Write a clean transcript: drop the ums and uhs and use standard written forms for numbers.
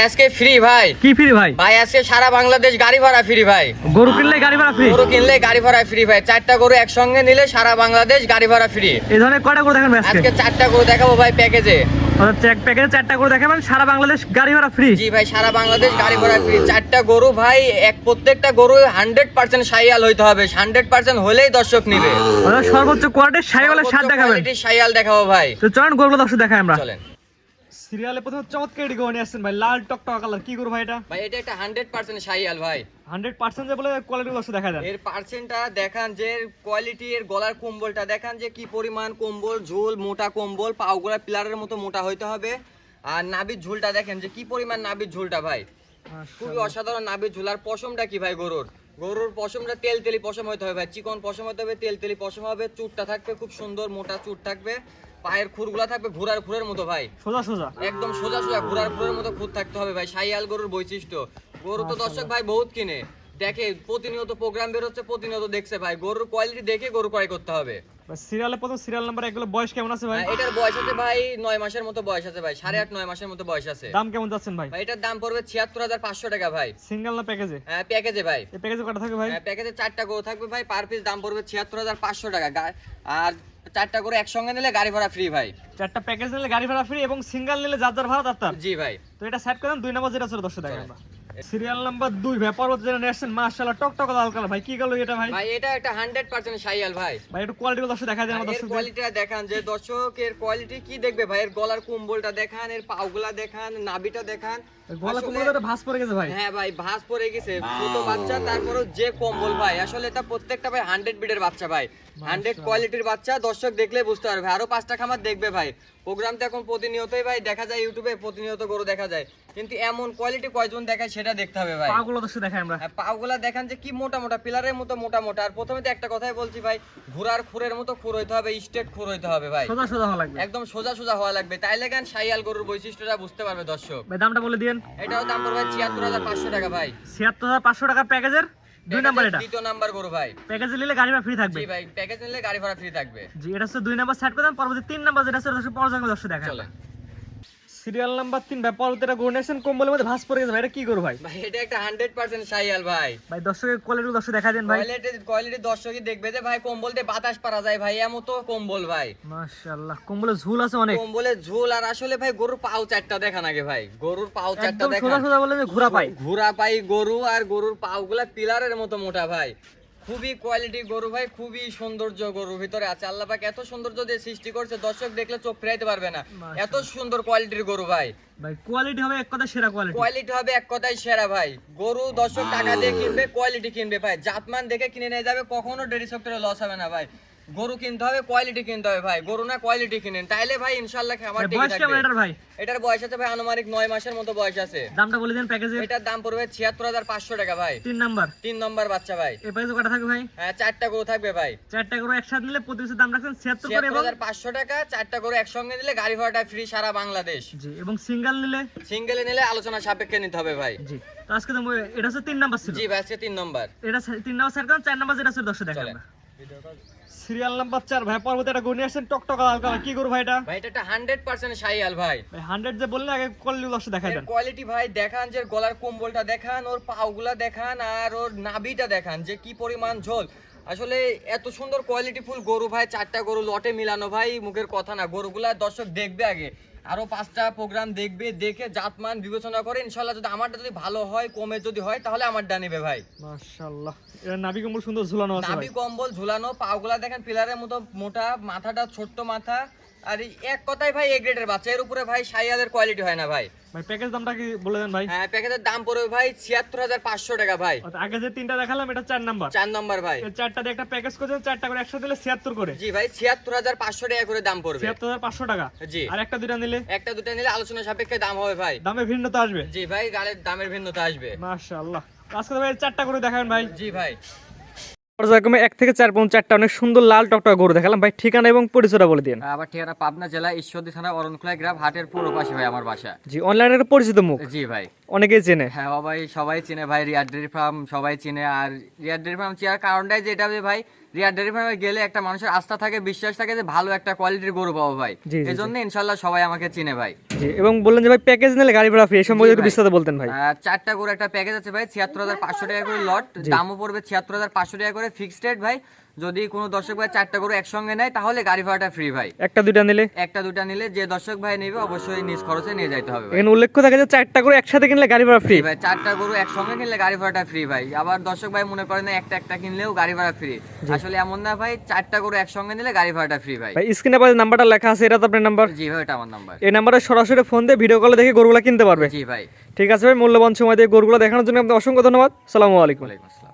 আজকে ফ্রি ভাই। কি ফ্রি ভাই? ভাই আজকে সারা বাংলাদেশ গাড়ি ভাড়া ফ্রি ভাই। গরু কিনলে গাড়ি ভাড়া ফ্রি? গরু কিনলে গাড়ি ভাড়া ফ্রি ভাই। 4টা গরু একসঙ্গে নিলে সারা বাংলাদেশ গাড়ি ভাড়া ফ্রি। এই ধরনের কয়টা গরু দেখাবেন আজকে? আজকে 4টা গরু দেখাবো ভাই প্যাকেজে। চেক প্যাকেজে 4টা গরু দেখাবেন, সারা বাংলাদেশ গাড়ি ভাড়া ফ্রি? জি ভাই, সারা বাংলাদেশ গাড়ি ভাড়া ফ্রি। 4টা গরু ভাই, প্রত্যেকটা গরু 100% শাইয়াল হইতে হবে। 100% হলেই দর্শক নিবে। সর্বোচ্চ কোয়ালিটির শাইওয়ালের স্বাদ দেখাবেন। কোয়ালিটির শাইয়াল দেখাবো ভাই। তো চলেন গরুগুলো দর্শক দেখাই আমরা। চলেন। সিরিয়ালে প্রথমে চমৎকার এটি গরু নিয়ে আসছেন ভাই, লাল টকটকা কালার। কি গরু ভাই এটা? ভাই এটা একটা 100% শাইয়াল ভাই। 100% যে বলে কোয়ালিটি দর্শক দেখা যায়। এর পার্সেন্টটা দেখান, যে কোয়ালিটি, এর গলার কম্বলটা দেখান যে কি পরিমাণ কম্বল, ঝোল মোটা কম্বল, পাওগুলা পিলারের মতো মোটা হইতে হবে। আর নাভির ঝোলটা দেখেন যে কি পরিমাণ নাভির ঝোলটা ভাই, খুবই অসাধারণ নাভির ঝোল। আর পশমটা কি ভাই, গরুর পশমটা তেলতেলি পশম হইতে হবে ভাই, চিকন পশম হইতে হবে, তেলতেলি পশম হবে। চুটটা থাকবে খুব সুন্দর মোটা চুট থাকবে। পায়ের খুরগুলা থাকবে ঘোড়ার খুরের মতো ভাই, সোজা সোজা, একদম সোজা সোজা ঘোড়ার খুরের মতো খুর থাকতে হবে ভাই। শাইয়াল গরুর বৈশিষ্ট্য। গরু তো দর্শক ভাই বহুত কিনে, দেখে প্রতিনিয়ত প্রোগ্রাম বের হচ্ছে, প্রতিনিয়ত দেখছে ভাই। গরুর কোয়ালিটি দেখে গরু ক্রয় করতে হবে। সিরিয়ালে প্রথম সিরিয়াল নাম্বার এগুলো বয়স কেমন আছে ভাই? এটার বয়স আছে ভাই 9 মাসের মতো বয়স আছে ভাই, 8.5 9 মাসের মতো বয়স আছে। দাম কেমন যাচ্ছেন ভাই? ভাই এটার দাম পড়বে ৭৬৫০০ টাকা ভাই। সিঙ্গেল না প্যাকেজে? হ্যাঁ প্যাকেজে ভাই। এই প্যাকেজে কটা থাকে ভাই? প্যাকেজে 4টা গরু থাকবে ভাই, পার পিস দাম পড়বে ৭৬৫০০ টাকা। আর 4টা গরু একসঙ্গে নিলে গাড়ি ভাড়া ফ্রি ভাই। 4টা প্যাকেজ নিলে গাড়ি ভাড়া ফ্রি এবং সিঙ্গেল নিলে যার যার ভাড়া তার। জি ভাই। তো এটা সেট করেন 2 নাম্বার যেটা ছিল দর্শক দেখাই আমরা। সিরিয়াল নাম্বার 2 ভাই, পরবর্তী যেটা নিয়ে আসছেন মাশাআল্লাহ টকটকা লাল কালার। ভাই কি গেল এটা ভাই? ভাই এটা একটা 100% শাইয়াল ভাই। ভাই একটু কোয়ালিটি দর্শক দেখা যায় আমাদের এর দর্শক। কোয়ালিটিটা দেখান, যে দর্শকের কোয়ালিটি কি দেখবে ভাই। এর গলার কম্বলটা দেখান, এর পাগুলা দেখান, নাভিটা দেখান। গলা কম্বলটা ভাঁজ পড়ে গেছে ভাই। হ্যাঁ ভাই, ভাঁজ পড়ে গেছে। ছোট বাচ্চা, তারপরেও যে কম্বল ভাই। আসলে এটা প্রত্যেকটা ভাই 100 বিটের বাচ্চা ভাই, 100 কোয়ালিটির বাচ্চা। দর্শক দেখলে বুঝতে পারবে। আরো 5টা খামার দেখবে ভাই। প্রোগ্রাম তো এখন প্রতিনিয়তই ভাই দেখা যায়, ইউটিউবে প্রতিনিয়ত গরু দেখা যায়, কিন্তু এমন কোয়ালিটি কয়জন দেখায় সেটা দেখতে হবে ভাই। পাগুলো দর্শক দেখাই আমরা। হ্যাঁ, পাগুলা দেখান যে কি মোটা মোটা, পিলারের মতো মোটা মোটা। আর প্রথমে তো একটা কথাই বলছি ভাই, ঘোড়ার খুরের মতো খুর হইতে হবে, স্ট্রেট খুর হইতে হবে ভাই, সোজা সোজা হওয়া লাগবে, একদম সোজা সোজা হওয়া লাগবে। তাইলে গান শাইয়াল গরুর বৈশিষ্ট্যটা বুঝতে পারবে দর্শক। ভাই দামটা বলে দিয়েন। এটাও দাম পড়বে ৭৬৫০০ টাকা ভাই। ৭৬৫০০ টাকার প্যাকেজের 2 নাম্বার এটা। দ্বিতীয় নাম্বার গরু ভাই। প্যাকেজ নিলে গাড়ি ভাড়া ফ্রি থাকবে। জি ভাই, প্যাকেজ নিলে গাড়ি ভাড়া ফ্রি থাকবে। জি এটা হচ্ছে 2 নাম্বার সেট করে দেন। পরবর্তী 3 নাম্বার যেটা আছে দর্শক পর্যায়ে দর্শক দেখাই। চলেন। সিরিয়াল নাম্বার 3 ভাই, পরবর্তীটা গর্নেশন কম্বলের মধ্যে ভাঁজ পড়ে গেছে ভাই, এটা কি করব ভাই? ভাই এটা একটা 100% শাইয়াল ভাই। ভাই দর্শকের কোয়ালিটি দর্শক দেখা দেন ভাই। কোয়ালিটি দর্শকই দেখবে যে ভাই, কম্বল দিয়ে বাতাস পারা যায় ভাই, এমন তো কম্বল ভাই। মাশাআল্লাহ কম্বলের ঝুল আছে অনেক। কম্বলের ঝোল। আর আসলে ভাই গরুর পাও 4টা দেখান আগে ভাই, গরুর পাও 4টা একদম দেখান। সোজা সোজা বলে যে ঘোড়া পাই। ঘোড়া পাই গরু, আর গরুর পাওগুলা পিলারের মতো মোটা ভাই। খুবই কোয়ালিটি গরু ভাই, খুবই সৌন্দর্য গরুর ভিতরে আছে। আল্লাহ পাক এত সৌন্দর্য দিয়ে সৃষ্টি করছে, দর্শক দেখলে চোখ ফেরাইতে পারবে না, এত সুন্দর কোয়ালিটির গরু ভাই। ভাই কোয়ালিটি হবে এক কথা সেরা কোয়ালিটি। কোয়ালিটি হবে এক কথায় সেরা ভাই। গরু দর্শক টাকা দিয়ে কিনবে, কোয়ালিটি কিনবে ভাই। জাতমান দেখে কিনে নিয়ে যাবে, কখনো ডেরি সেক্টরে লস হবে না ভাই। গরু কিনতে হবে, কোয়ালিটি কিনতে হবে ভাই। গরু না কোয়ালিটি কিনেন, তাইলে ভাই ইনশাআল্লাহ খাবার ঠিক বয়স কেমন থাকবে। এটার ভাই? এটার বয়স আছে ভাই আনুমানিক 9 মাসের মতো বয়স আছে। দামটা বলে দেন প্যাকেজে। এটার দাম পড়বে ৭৬৫০০ টাকা ভাই। 3 নাম্বার। 3 নম্বর বাচ্চা ভাই। এই প্যাকেজে কটা থাকবে ভাই? হ্যাঁ 4টা গরু থাকবে ভাই। 4টা করে একসাথে নিলে প্রতি পিসের দাম রাখছেন 76 করে এবং ৭৬৫০০ টাকা। 4টা গরু একসঙ্গে নিলে গাড়ি ভাড়াটা ফ্রি সারা বাংলাদেশ। জি এবং সিঙ্গেল নিলে? সিঙ্গেলে নিলে আলোচনা সাপেক্ষে নিতে হবে ভাই। জি তো আজকে তো এটা হচ্ছে 3 নাম্বার ছিল। জি ভাই, আজকে 3 নম্বর। এটা 3 নাম্বার সেট করেন। 4 নাম্বার যেটা ছিল দর্শক দেখাই আমরা। সিরিয়াল নাম্বার 4 ভাই, পরবর্তী একটা গরু নিয়ে আসছেন টকটকা লাল কালার। কি গরু ভাই এটা? ভাই এটা একটা 100% শাইয়াল ভাই। ভাই 100 যে বললে আগে কোয়ালিটি দর্শক দেখাই দেন। কোয়ালিটি ভাই দেখান, যে গলার কম্বলটা দেখান, ওর পাওগুলা দেখান, আর ওর নাভিটা দেখান যে কি পরিমাণ ঝোল। আসলে এত সুন্দর কোয়ালিটি ফুল গরু ভাই। 4টা গরু লটে মিলানো ভাই, মুখের কথা না। গরুগুলা দর্শক দেখবে আগে, আরো 5টা প্রোগ্রাম দেখবে, দেখে জাতমান বিবেচনা করে ইনশাআল্লাহ যদি আমারটা যদি ভালো হয়, কমে যদি হয়, তাহলে আমারটা নেবে ভাই। মাশাআল্লাহ এর নাভি কম্বল সুন্দর ঝুলানো আছে ভাই। নাভি কম্বল ঝুলানো, পাওগুলা দেখেন পিলারের মতো মোটা, মাথাটা ছোট্ট মাথা। আর এক কথাই ভাই এ গ্রেডের বাচ্চা। এর উপরে ভাই শাইয়ালের কোয়ালিটি হয় না ভাই। ভাই প্যাকেজ দামটা কি বলে দেন ভাই? হ্যাঁ প্যাকেজের দাম পড়বে ভাই ৭৬৫০০ টাকা ভাই। আগে যে 3টা দেখালাম এটা 4 নাম্বার। 4 নম্বর ভাই। এই 4টা দিয়ে একটা প্যাকেজ করেছেন, 4টা করে একসাথে দিলে 76 করে। জি ভাই, ৭৬৫০০ টাকা করে দাম পড়বে। ৭৬৫০০ টাকা। জি। আর একটা দুইটা নিলে? একটা দুটো নিলে আলোচনা সাপেক্ষে দাম হবে ভাই। দামে ভিন্নতা আসবে। জি ভাই, গালের দামের ভিন্নতা আসবে। মাশাআল্লাহ আজকে তো ভাই 4টা করে দেখাবেন ভাই। জি ভাই। পর্যায়ক্রমে 1 থেকে 4 পর্যন্ত 4টা অনেক সুন্দর লাল টকটকা গরু দেখালাম ভাই। ঠিকানা এবং পরিচয়টা বলে দিন। আবার ঠিকানা পাবনা জেলা ঈশ্বরদী থানা অরণখোলা গ্রাম, হাটের পূর্ব পাশে ভাই আমার বাসা। জি অনলাইনে একটা পরিচিত মুখ। জি ভাই। অনেকেই চেনে। হ্যাঁ ভাই, সবাই চিনে ভাই। রিয়াদ ডেয়ারি ফার্ম সবাই চিনে। আর রিয়াদ ডেয়ারি ফার্ম চেনার কারণটাই যেটা ভাই, রিয়াদ ডেয়ারি ফার্মে গেলে একটা মানুষের আস্থা থাকে, বিশ্বাস থাকে যে ভালো একটা কোয়ালিটির গরু পাবো ভাই। জি, জি, এই জন্য ইনশাল্লাহ সবাই আমাকে চিনে ভাই। জি, এবং বললেন যে ভাই প্যাকেজ নিলে গাড়ি ভাড়া ফ্রি, এই সম্পর্কে একটু ভাই। বিস্তারিত বলতেন ভাই। 4টা গরু একটা প্যাকেজ আছে ভাই, 76,500 টাকা করে লট, দামও পড়বে 76,500 টাকা করে ফিক্সড রেট ভাই। যদি কোনো দর্শক ভাই 4টা গরু একসঙ্গে নেয় তাহলে গাড়ি ভাড়াটা ফ্রি ভাই। একটা দুইটা নিলে? একটা দুটা নিলে যে দর্শক ভাই নেবে অবশ্যই নিজ খরচে নিয়ে যাইতে হবে ভাই। এখানে উল্লেখ থাকে যে 4টা করে একসাথে কিনলে গাড়ি ভাড়া ফ্রি ভাই 4টা গরু একসঙ্গে কিনলে গাড়ি ভাড়াটা ফ্রি ভাই। আবার দর্শক ভাই মনে করেন না একটা একটা কিনলেও গাড়ি ভাড়া ফ্রি, আসলে এমন না ভাই, 4টা গরু একসঙ্গে নিলে গাড়ি ভাড়াটা ফ্রি ভাই। ভাই স্ক্রিনে পাশে নাম্বারটা লেখা আছে, এটা তো আপনার নাম্বার? জি ভাই, এটা আমার নাম্বার। এই নাম্বারে সরাসরি ফোন দিয়ে ভিডিও কলে দেখে গরুগুলো কিনতে পারবে। জি ভাই। ঠিক আছে ভাই, মূল্যবান সময় দিয়ে গরুগুলো দেখানোর জন্য আপনাকে অসংখ্য ধন্যবাদ। আসসালামু আলাইকুম। ওয়ালাইকুম আসসালাম।